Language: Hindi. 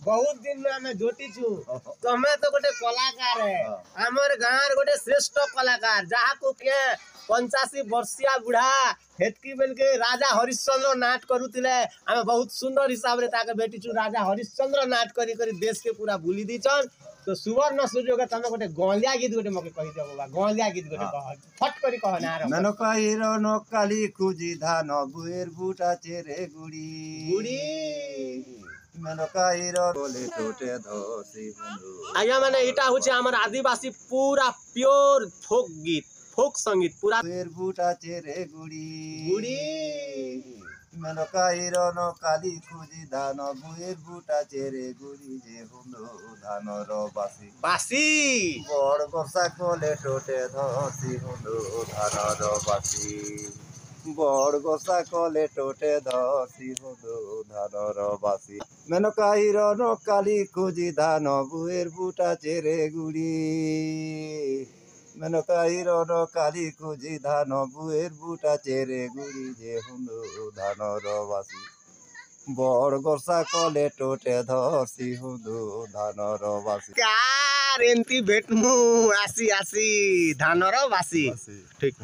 बहुत दिन में हमें जोटिचु तमे तो गोटे कलाकार है हमर गाँव गोटे श्रेष्ठ कलाकार जहाँ को के 85 वर्षिया बुढ़ा हेतकी बेल के राजा हरिश्चंद्र नाट करुतिले हमें बहुत सुंदर हिसाब रे ताके भेटिचु राजा हरिश्चंद्र नाट करी करी देश के पूरा भूली दीचन तो सुवर्ण सुजोग तमे गोटे गौलिया गीत गोटे मके कहि दे बाबा गौलिया गीत गोटे कह फट करी कह ना ननो कहिर न काली खुजी धान बुएर बुटा चेरे गुडी गुडी ननो कहिर बोले टोटे धोसी बंधु आया माने इटा होचे हमर आदिवासी पूरा प्योर फोक गीत फोक संगीत पूरा बुएर बुटा चेरे गुडी गुडी ननो कहिर न काली खुजी धान बुएर बुटा चेरे गुडी जे हुndo धान र बासी बासी बड़ वर्षा कोले टोटे धोसी हुndo धान र बासी बड़ गोसा कले टोटे धसी हुndo धान र बासी मेनो काहिर न काली खुजी धान बुएर बुटा चेरे गुडी मेनो काहिर न काली खुजी धान बुएर बुटा चेरे गुडी जे हुndo धान र बासी बड़ गोसा कले टोटे धसी हुndo धान र बासी कार एंती भेटमु आसी आसी धान र बासी ठीक